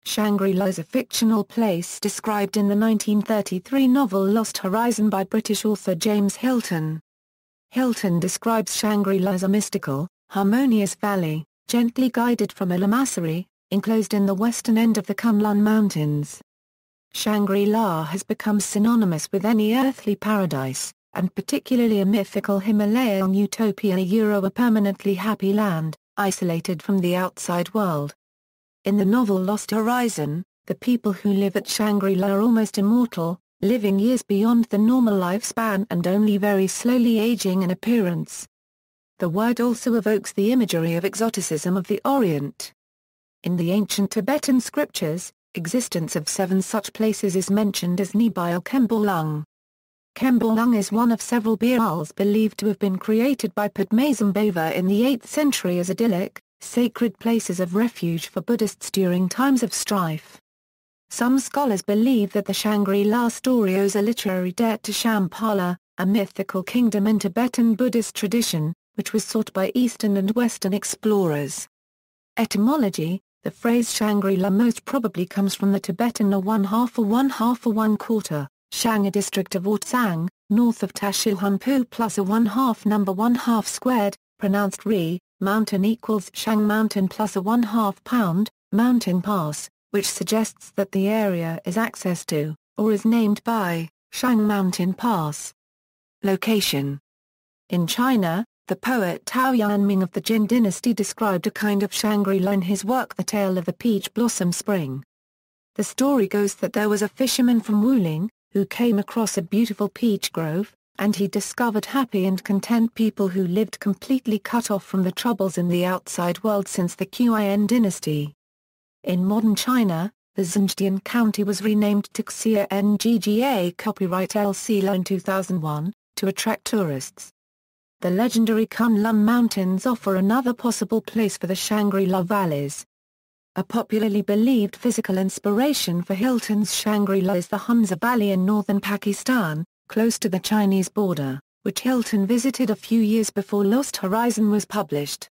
Shangri-La is a fictional place described in the 1933 novel Lost Horizon by British author James Hilton. Hilton describes Shangri-La as a mystical, harmonious valley, gently guided from a lamasery, enclosed in the western end of the Kunlun Mountains. Shangri-La has become synonymous with any earthly paradise, and particularly a mythical Himalayan utopia, a permanently happy land, isolated from the outside world. In the novel Lost Horizon, the people who live at Shangri-La are almost immortal, living years beyond the normal lifespan and only very slowly aging in appearance. The word also evokes the imagery of exoticism of the Orient. In the ancient Tibetan scriptures, existence of 7 such places is mentioned as Nghe-Beyul Khembalung. Khembalung is one of several beyuls believed to have been created by Padmasambhava in the 8th century as idyllic, sacred places of refuge for Buddhists during times of strife. Some scholars believe that the Shangri-La story owes a literary debt to Shambhala, a mythical kingdom in Tibetan Buddhist tradition, which was sought by Eastern and Western explorers. Etymology: the phrase Shangri-La most probably comes from the Tibetan a 1/2 or 1/2 or 1/4, Shang, a district of Ortsang, north of Tashilhunpo, plus a 1/2 number 1/2 squared, pronounced Ri, mountain equals Shang mountain plus a 1/2 pound, mountain pass, which suggests that the area is accessed to, or is named by, Shang Mountain Pass. Location: in China, the poet Tao Yanming of the Jin dynasty described a kind of Shangri-La in his work The Tale of the Peach Blossom Spring. The story goes that there was a fisherman from Wuling, who came across a beautiful peach grove, and he discovered happy and content people who lived completely cut off from the troubles in the outside world since the Qin dynasty. In modern China, the Zhangjian county was renamed to Xia Ngga copyright LC in 2001, to attract tourists. The legendary Kunlun Mountains offer another possible place for the Shangri-La valleys. A popularly believed physical inspiration for Hilton's Shangri-La is the Hunza Valley in northern Pakistan, close to the Chinese border, which Hilton visited a few years before Lost Horizon was published.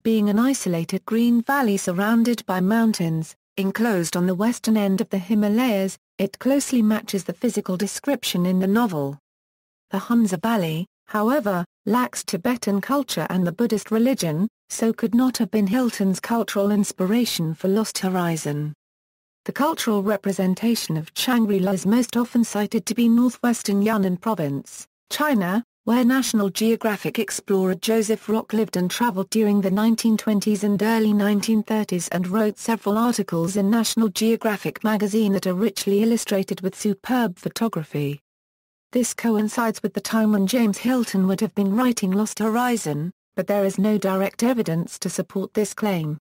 Being an isolated green valley surrounded by mountains, enclosed on the western end of the Himalayas, it closely matches the physical description in the novel. The Hunza Valley, however, lacks Tibetan culture and the Buddhist religion, so could not have been Hilton's cultural inspiration for Lost Horizon. The cultural representation of Shangri-La is most often cited to be northwestern Yunnan province, China, where National Geographic explorer Joseph Rock lived and traveled during the 1920s and early 1930s and wrote several articles in National Geographic magazine that are richly illustrated with superb photography. This coincides with the time when James Hilton would have been writing Lost Horizon, but there is no direct evidence to support this claim.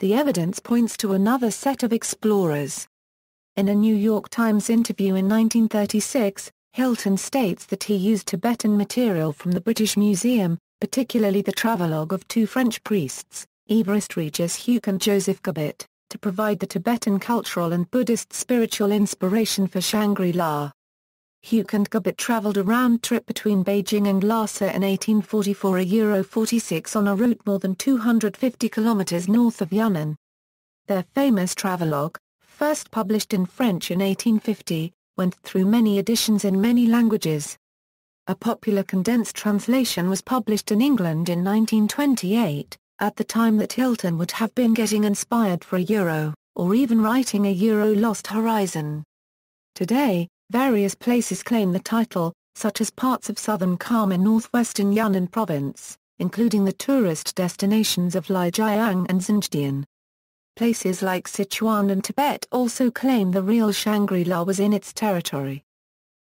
The evidence points to another set of explorers. In a New York Times interview in 1936, Hilton states that he used Tibetan material from the British Museum, particularly the travelogue of 2 French priests, Évariste Regis-Huc and Joseph Gabet, to provide the Tibetan cultural and Buddhist spiritual inspiration for Shangri-La. Huc and Gabet traveled a round trip between Beijing and Lhasa in 1844 €46 on a route more than 250 kilometers north of Yunnan. Their famous travelogue, first published in French in 1850, went through many editions in many languages. A popular condensed translation was published in England in 1928, at the time that Hilton would have been getting inspired for or even writing a Lost Horizon. Today, various places claim the title, such as parts of southern Kham in northwestern Yunnan province, including the tourist destinations of Lijiang and Xinjiang. Places like Sichuan and Tibet also claim the real Shangri-La was in its territory.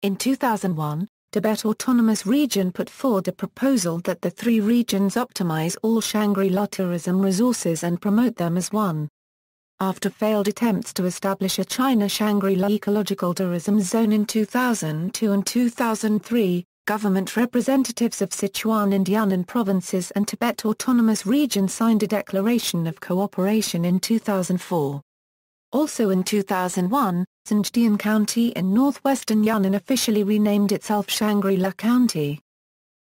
In 2001, Tibet Autonomous Region put forward a proposal that the 3 regions optimize all Shangri-La tourism resources and promote them as one. After failed attempts to establish a China Shangri-La ecological tourism zone in 2002 and 2003, government representatives of Sichuan and Yunnan provinces and Tibet Autonomous Region signed a declaration of cooperation in 2004. Also in 2001, Xinjiang County in northwestern Yunnan officially renamed itself Shangri-La County.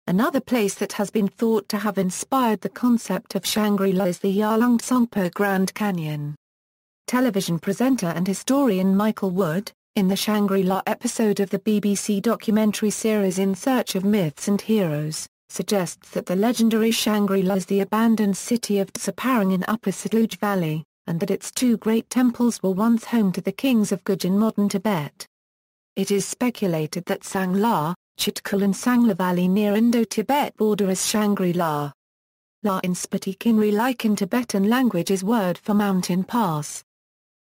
Another place that has been thought to have inspired the concept of Shangri-La is the Yarlung Tsangpo Grand Canyon. television presenter and historian Michael Wood, in the Shangri-La episode of the BBC documentary series In Search of Myths and Heroes, suggests that the legendary Shangri-La is the abandoned city of Tsaparang in Upper Sutlej Valley, and that its two great temples were once home to the kings of Guj in modern Tibet. It is speculated that Tsang-La, Chitkul and Sangla Valley near Indo-Tibet border is Shangri-La. La in Spiti-Kinri like in Tibetan language is word for mountain pass.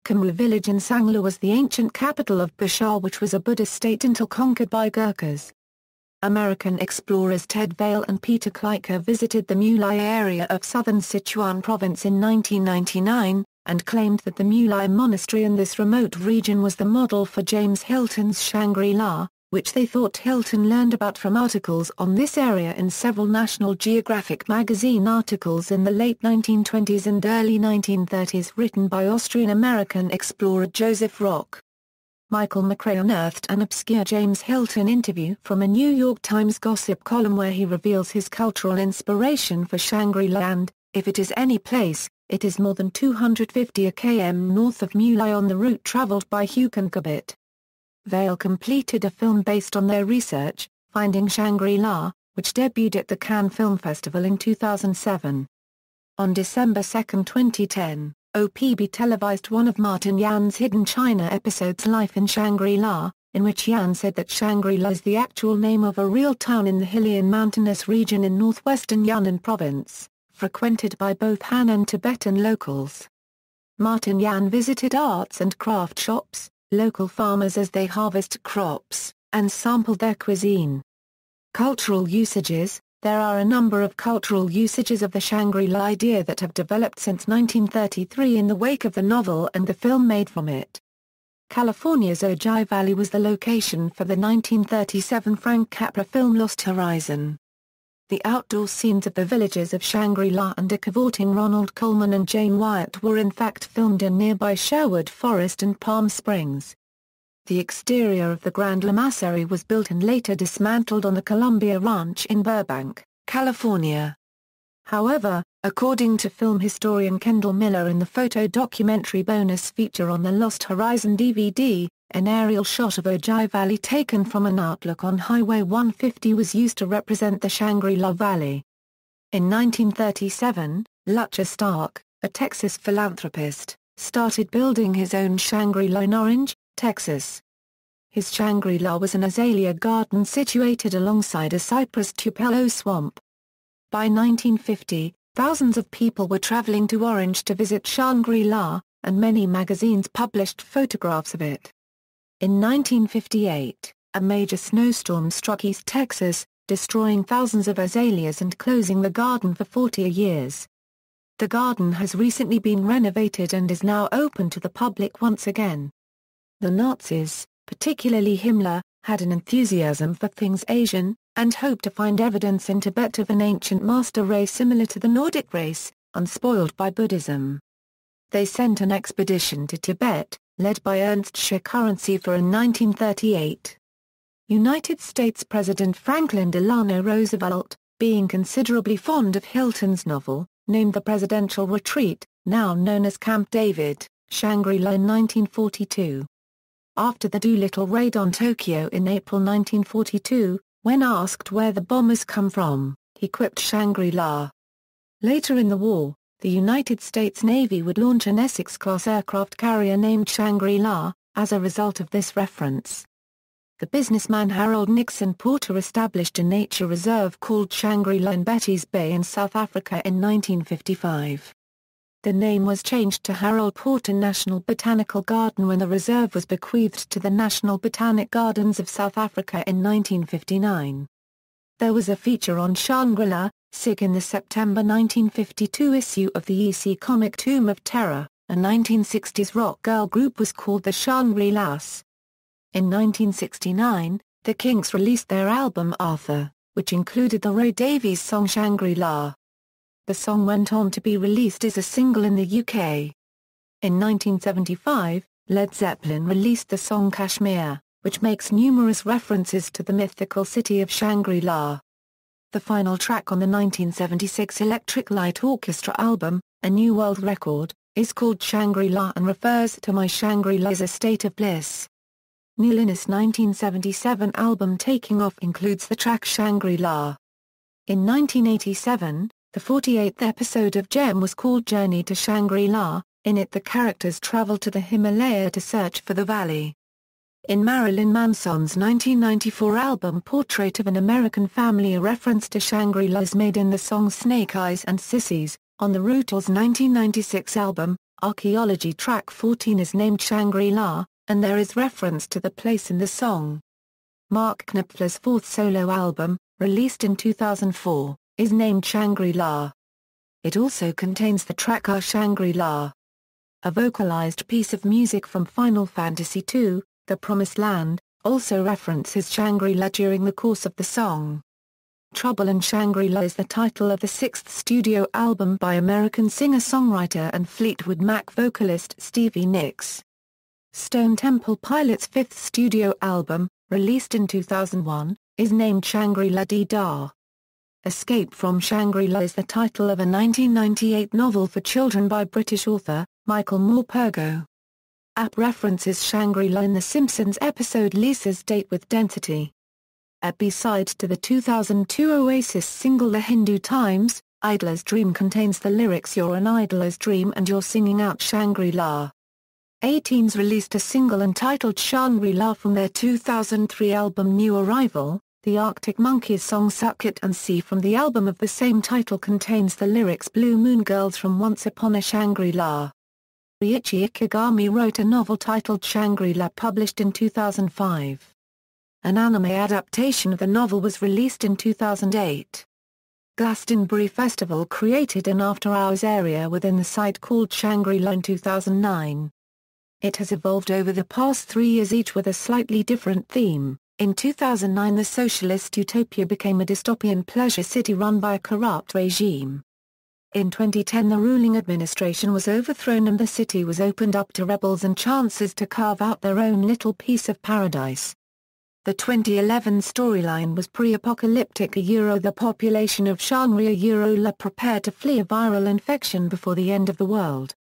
Khumra village in Sangla was the ancient capital of Bishar, which was a Buddhist state until conquered by Gurkhas. American explorers Ted Vail and Peter Kleiker visited the Mulai area of southern Sichuan province in 1999, and claimed that the Mulai monastery in this remote region was the model for James Hilton's Shangri-La, which they thought Hilton learned about from articles on this area in several National Geographic magazine articles in the late 1920s and early 1930s written by Austrian-American explorer Joseph Rock. Michael McRae unearthed an obscure James Hilton interview from a New York Times gossip column where he reveals his cultural inspiration for Shangri-La and, if it is any place, it is more than 250 km north of Mulai on the route traveled by Hugh Gabbitt. Vail completed a film based on their research, Finding Shangri-La, which debuted at the Cannes Film Festival in 2007. On December 2, 2010, OPB televised one of Martin Yan's Hidden China episodes Life in Shangri-La, in which Yan said that Shangri-La is the actual name of a real town in the Himalayan mountainous region in northwestern Yunnan province, frequented by both Han and Tibetan locals. Martin Yan visited arts and craft shops, local farmers as they harvest crops, and sampled their cuisine. Cultural usages. There are a number of cultural usages of the Shangri-La idea that have developed since 1933 in the wake of the novel and the film made from it. California's Ojai Valley was the location for the 1937 Frank Capra film Lost Horizon. The outdoor scenes of the villages of Shangri-La and a cavorting Ronald Colman and Jane Wyatt were in fact filmed in nearby Sherwood Forest and Palm Springs. The exterior of the Grand Lamasery was built and later dismantled on the Columbia Ranch in Burbank, California. However, according to film historian Kendall Miller in the photo documentary bonus feature on the Lost Horizon DVD, an aerial shot of Ojai Valley taken from an outlook on Highway 150 was used to represent the Shangri-La Valley. In 1937, Lutcher Stark, a Texas philanthropist, started building his own Shangri-La in Orange, Texas. His Shangri-La was an azalea garden situated alongside a cypress tupelo swamp. By 1950, thousands of people were traveling to Orange to visit Shangri-La, and many magazines published photographs of it. In 1958, a major snowstorm struck East Texas, destroying thousands of azaleas and closing the garden for 40 years. The garden has recently been renovated and is now open to the public once again. The Nazis, particularly Himmler, had an enthusiasm for things Asian, and hoped to find evidence in Tibet of an ancient master race similar to the Nordic race, unspoiled by Buddhism. They sent an expedition to Tibet, led by Ernst Shakurensiefer in 1938. United States President Franklin Delano Roosevelt, being considerably fond of Hilton's novel, named the presidential retreat, now known as Camp David, Shangri-La in 1942. After the Doolittle raid on Tokyo in April 1942, when asked where the bombers come from, he quipped Shangri-La. Later in the war, the United States Navy would launch an Essex-class aircraft carrier named Shangri-La, as a result of this reference. The businessman Harold Nixon Porter established a nature reserve called Shangri-La in Betty's Bay in South Africa in 1955. The name was changed to Harold Porter National Botanical Garden when the reserve was bequeathed to the National Botanic Gardens of South Africa in 1959. There was a feature on Shangri-La, SIG in the September 1952 issue of the EC comic Tomb of Terror. A 1960s rock girl group was called the Shangri-Las. In 1969, the Kinks released their album Arthur, which included the Ray Davies song Shangri-La. The song went on to be released as a single in the UK. In 1975, Led Zeppelin released the song Kashmir, which makes numerous references to the mythical city of Shangri-La. The final track on the 1976 Electric Light Orchestra album, A New World Record, is called Shangri-La and refers to my Shangri-La as a state of bliss. Neil Innes' 1977 album Taking Off includes the track Shangri-La. In 1987, the 48th episode of Gem was called Journey to Shangri-La. In it the characters travel to the Himalaya to search for the valley. In Marilyn Manson's 1994 album Portrait of an American Family, a reference to Shangri-La is made in the songs Snake Eyes and Sissies. On the Rootles' 1996 album, Archaeology track 14 is named Shangri-La, and there is reference to the place in the song. Mark Knopfler's fourth solo album, released in 2004, is named Shangri-La. It also contains the track Our Shangri-La. A vocalized piece of music from Final Fantasy II, The Promised Land, also references Shangri-La during the course of the song. Trouble in Shangri-La is the title of the sixth studio album by American singer-songwriter and Fleetwood Mac vocalist Stevie Nicks. Stone Temple Pilots' fifth studio album, released in 2001, is named Shangri-La Dee Da. Escape from Shangri-La is the title of a 1998 novel for children by British author, Michael Morpurgo. App references Shangri-La in The Simpsons episode Lisa's Date with Density. A B-side to the 2002 Oasis single The Hindu Times, Idler's Dream contains the lyrics You're an idler's dream and you're singing out Shangri-La. 18s released a single entitled Shangri-La from their 2003 album New Arrival. The Arctic Monkeys song Suck It and See from the album of the same title contains the lyrics Blue Moon Girls from Once Upon a Shangri-La. Ryuichi Ikegami wrote a novel titled Shangri-La published in 2005. An anime adaptation of the novel was released in 2008. Glastonbury Festival created an after-hours area within the site called Shangri-La in 2009. It has evolved over the past 3 years, each with a slightly different theme. In 2009 the socialist utopia became a dystopian pleasure city run by a corrupt regime. In 2010 the ruling administration was overthrown and the city was opened up to rebels and chancers to carve out their own little piece of paradise. The 2011 storyline was pre-apocalyptic. The population of Shangri-La prepared to flee a viral infection before the end of the world.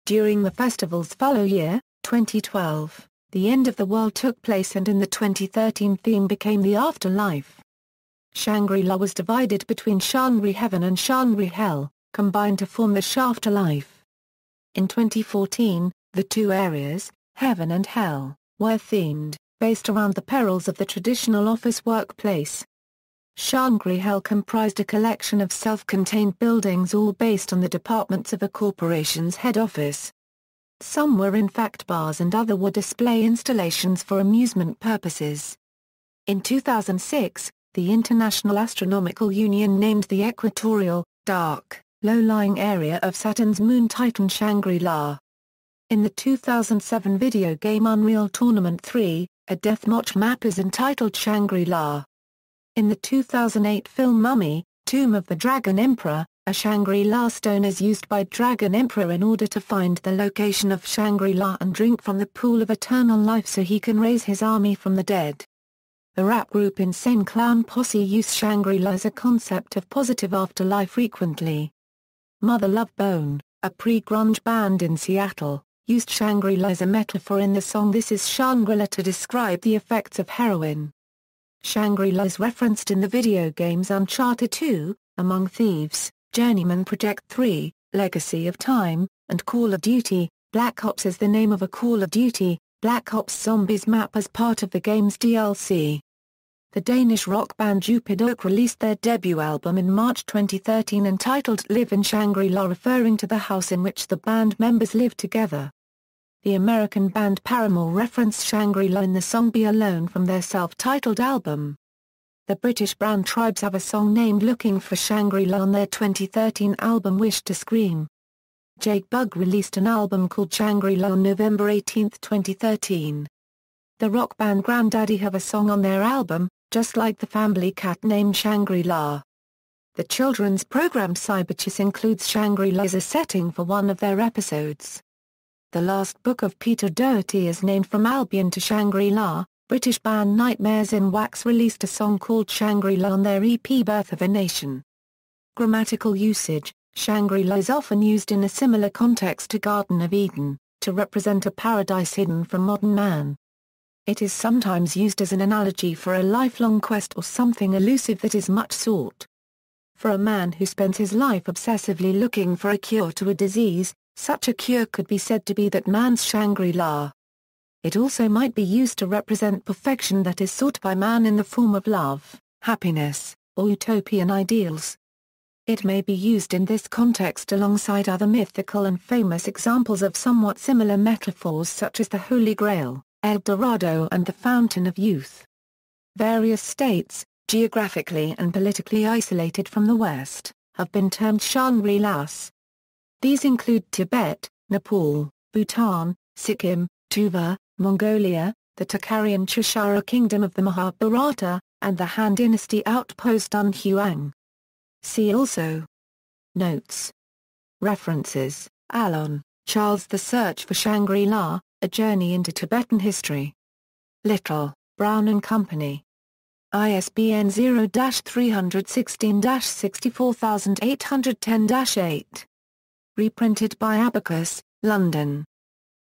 During the festival's follow year, 2012, the end of the world took place and in the 2013 theme became the afterlife. Shangri-La was divided between Shangri Heaven and Shangri Hell, combined to form the Shafterlife. In 2014, the two areas, Heaven and Hell, were themed, based around the perils of the traditional office workplace. Shangri Hell comprised a collection of self-contained buildings all based on the departments of a corporation's head office. Some were in fact bars and other were display installations for amusement purposes. In 2006, the International Astronomical Union named the equatorial, dark, low-lying area of Saturn's moon Titan Shangri-La. In the 2007 video game Unreal Tournament 3, a deathmatch map is entitled Shangri-La. In the 2008 film Mummy, Tomb of the Dragon Emperor, a Shangri-La stone is used by Dragon Emperor in order to find the location of Shangri-La and drink from the pool of eternal life so he can raise his army from the dead. The rap group Insane Clown Posse use Shangri-La as a concept of positive afterlife frequently. Mother Love Bone, a pre-grunge band in Seattle, used Shangri-La as a metaphor in the song This Is Shangri-La to describe the effects of heroin. Shangri-La is referenced in the video games Uncharted 2, Among Thieves, Journeyman Project 3, Legacy of Time, and Call of Duty. Black Ops is the name of a Call of Duty, Black Ops Zombies map as part of the game's DLC. The Danish rock band Jupiter Oak released their debut album in March 2013 entitled Live in Shangri-La, referring to the house in which the band members lived together. The American band Paramore referenced Shangri-La in the song Be Alone from their self-titled album. The British band Tribes have a song named Looking for Shangri-La on their 2013 album Wish to Scream. Jake Bugg released an album called Shangri-La on November 18, 2013. The rock band Grandaddy have a song on their album, Just Like the Family Cat, named Shangri-La. The children's program Cyberchase includes Shangri-La as a setting for one of their episodes. The Last Book of Peter Doherty is named from Albion to Shangri-La. British band Nightmares in Wax released a song called Shangri-La on their EP Birth of a Nation. Grammatical Usage. Shangri-La is often used in a similar context to Garden of Eden, to represent a paradise hidden from modern man. It is sometimes used as an analogy for a lifelong quest or something elusive that is much sought. For a man who spends his life obsessively looking for a cure to a disease, such a cure could be said to be that man's Shangri-La. It also might be used to represent perfection that is sought by man in the form of love, happiness, or utopian ideals. It may be used in this context alongside other mythical and famous examples of somewhat similar metaphors such as the Holy Grail, El Dorado and the Fountain of Youth. Various states, geographically and politically isolated from the West, have been termed Shangri-Las. These include Tibet, Nepal, Bhutan, Sikkim, Tuva, Mongolia, the Tocharian Choshara Kingdom of the Mahabharata, and the Han Dynasty outpost Dunhuang. See also. Notes. References: Allon, Charles. The Search for Shangri-La, A Journey into Tibetan History. Little, Brown and Company. ISBN 0-316-64810-8. Reprinted by Abacus, London.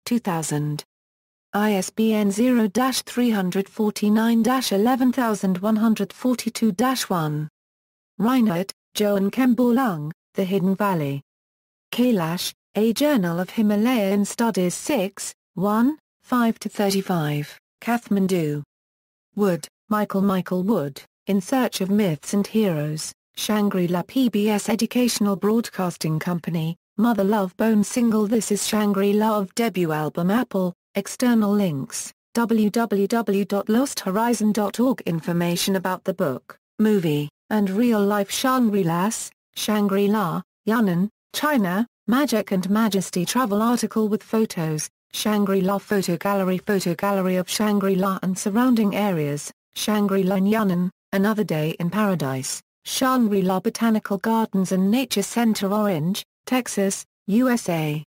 2000. ISBN 0-349-11142-1. Reinhard, Joan Khembalung, The Hidden Valley. Kailash, A Journal of Himalayan Studies 6, 1, 5-35, Kathmandu. Wood, Michael Wood, In Search of Myths and Heroes, Shangri-La PBS Educational Broadcasting Company, Mother Love Bone single This is Shangri-La of debut album Apple, external links, www.losthorizon.org. Information about the book, movie, and real-life Shangri-Las, Shangri-La, Yunnan, China, Magic and Majesty travel article with photos, Shangri-La photo gallery of Shangri-La and surrounding areas, Shangri-La in Yunnan, Another Day in Paradise, Shangri-La Botanical Gardens and Nature Center Orange, Texas, USA.